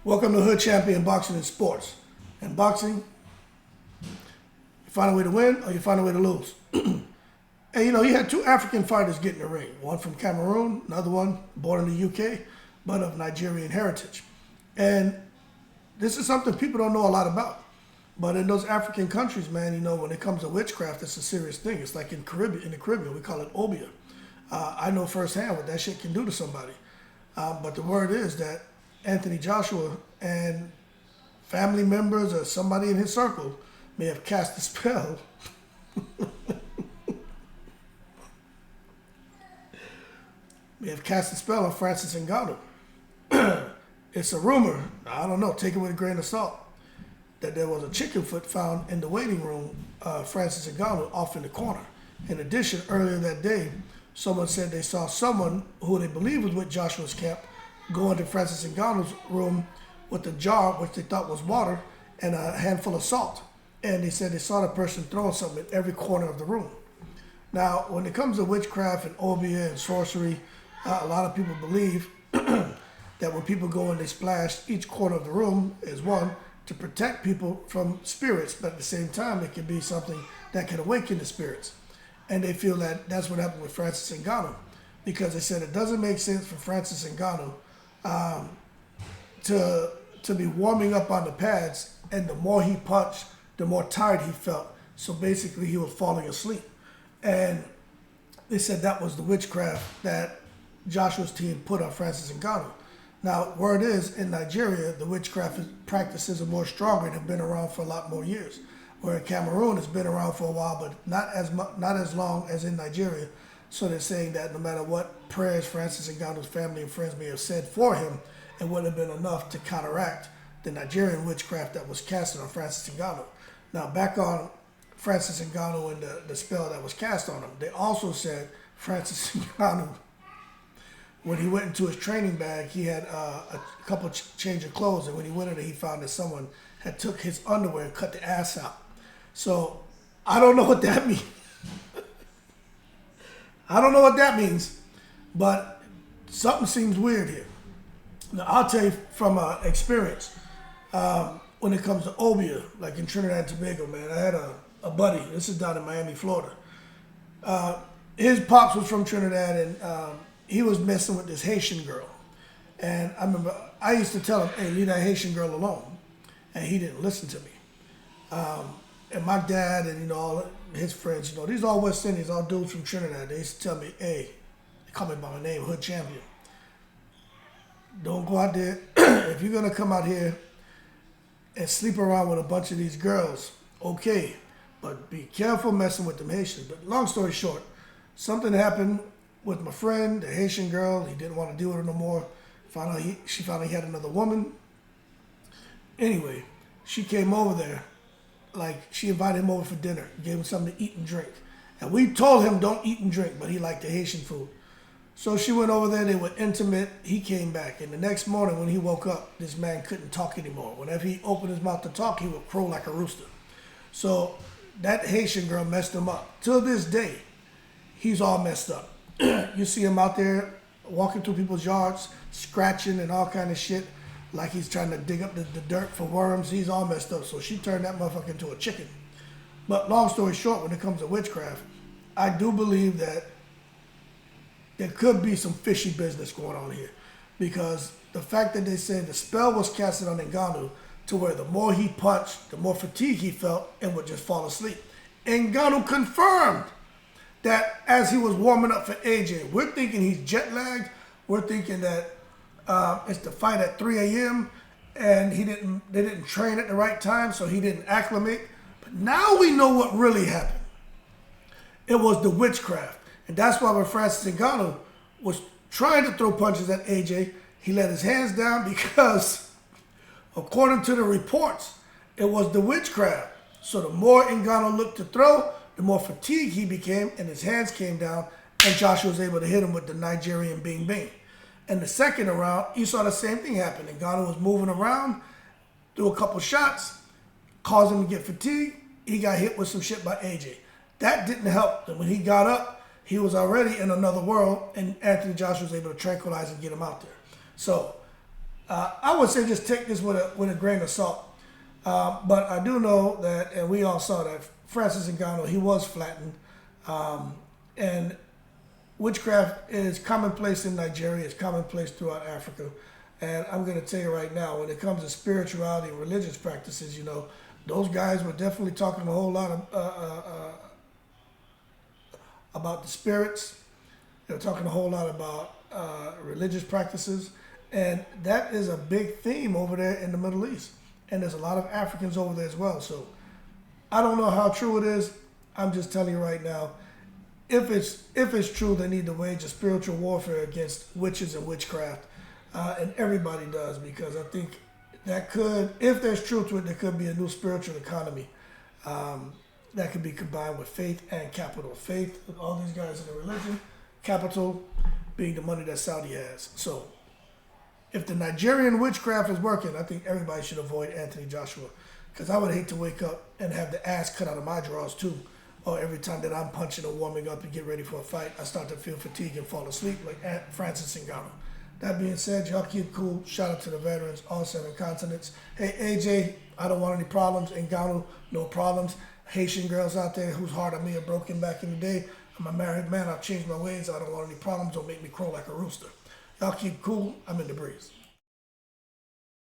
Welcome to Hood Champion Boxing and Sports. In boxing, you find a way to win or you find a way to lose. And you had two African fighters get in the ring. One from Cameroon, another one born in the UK, but of Nigerian heritage. And this is something people don't know a lot about. But in those African countries, man, when it comes to witchcraft, it's a serious thing. It's like in the Caribbean, we call it obia. I know firsthand what that shit can do to somebody. But the word is that Anthony Joshua and family members or somebody in his circle may have cast a spell on Francis Ngannou. It's a rumor, I don't know, take it with a grain of salt, that there was a chicken foot found in the waiting room of Francis Ngannou off in the corner. In addition, earlier that day, someone said they saw someone who they believe was with Joshua's camp go into Francis Ngannou's room with a jar, which they thought was water, and a handful of salt. And they said they saw the person throwing something in every corner of the room. Now, when it comes to witchcraft and obia and sorcery, a lot of people believe that when people go and they splash each corner of the room is one, to protect people from spirits, but at the same time, it can be something that can awaken the spirits. And they feel that that's what happened with Francis Ngannou, because they said it doesn't make sense for Francis Ngannou to be warming up on the pads, and the more he punched, the more tired he felt. So basically, he was falling asleep. And they said that was the witchcraft that Joshua's team put on Francis Ngannou. Now, word is, in Nigeria, the witchcraft practices are more stronger and have been around for a lot more years. Where in Cameroon, it's been around for a while, but not as long as in Nigeria. So they're saying that no matter what prayers Francis Ngannou's family and friends may have said for him, it wouldn't have been enough to counteract the Nigerian witchcraft that was casted on Francis Ngannou. Now, back on Francis Ngannou and the spell that was cast on him, they also said Francis Ngannou, when he went into his training bag, he had a couple change of clothes, and when he went in there, he found that someone had took his underwear and cut the ass out. So I don't know what that means. I don't know what that means, but something seems weird here. Now, I'll tell you from experience, when it comes to obia, like in Trinidad and Tobago, man, I had a buddy, this is down in Miami, Florida. His pops was from Trinidad, and he was messing with this Haitian girl. And I remember I used to tell him, hey, leave that Haitian girl alone. And he didn't listen to me. And my dad and, all his friends, these all West Indians, all dudes from Trinidad, they used to tell me, hey, they call me by my name, Hood Champion. Don't go out there. If you're going to come out here and sleep around with a bunch of these girls, okay, but be careful messing with them Haitians. But long story short, something happened with my friend, the Haitian girl. He didn't want to deal with her no more. She found out he had another woman. Anyway, she came over there. She invited him over for dinner, gave him something to eat and drink. And we told him don't eat and drink, but he liked the Haitian food. So she went over there, they were intimate, he came back. And the next morning when he woke up, this man couldn't talk anymore. Whenever he opened his mouth to talk, he would crow like a rooster. So that Haitian girl messed him up. Till this day, he's all messed up. You see him out there walking through people's yards, scratching and all kind of shit, like he's trying to dig up the dirt for worms. He's all messed up. So she turned that motherfucker into a chicken. But long story short, when it comes to witchcraft, I do believe that there could be some fishy business going on here. Because the fact that they said the spell was casted on Ngannou to where the more he punched, the more fatigue he felt and would just fall asleep. Ngannou confirmed that as he was warming up for AJ. We're thinking he's jet lagged. We're thinking that it's the fight at 3 a.m. and they didn't train at the right time, so he didn't acclimate. But now we know what really happened. It was the witchcraft. And that's why when Francis Ngannou was trying to throw punches at AJ, he let his hands down because, according to the reports, it was the witchcraft. So the more Ngannou looked to throw, the more fatigued he became, and his hands came down, and Joshua was able to hit him with the Nigerian bing bing. And the second round, you saw the same thing happen. Ngannou was moving around, threw a couple shots, caused him to get fatigued. He got hit with some shit by AJ. That didn't help. And when he got up, he was already in another world, and Anthony Joshua was able to tranquilize and get him out there. So I would say just take this with a grain of salt. But I do know that, and we all saw that Francis Ngannou, he was flattened, and witchcraft is commonplace in Nigeria. It's commonplace throughout Africa. And I'm going to tell you right now, when it comes to spirituality and religious practices, you know, those guys were definitely talking a whole lot of, about the spirits. They were talking a whole lot about religious practices. And that is a big theme over there in the Middle East. And there's a lot of Africans over there as well. So I don't know how true it is. I'm just telling you right now, if it's true, they need to wage a spiritual warfare against witches and witchcraft. And everybody does, because I think that could, if there's truth to it, there could be a new spiritual economy that could be combined with faith and capital. Faith with all these guys in the religion, capital being the money that Saudi has. So if the Nigerian witchcraft is working, I think everybody should avoid Anthony Joshua, because I would hate to wake up and have the ass cut out of my drawers too. Or every time that I'm punching or warming up and get ready for a fight, I start to feel fatigue and fall asleep like Francis Ngannou. That being said, y'all keep cool. Shout out to the veterans, all 7 continents. Hey, AJ, I don't want any problems. Ngannou, no problems. Haitian girls out there whose heart I may have broken back in the day. I'm a married man. I've changed my ways. I don't want any problems. Don't make me crow like a rooster. Y'all keep cool. I'm in the breeze.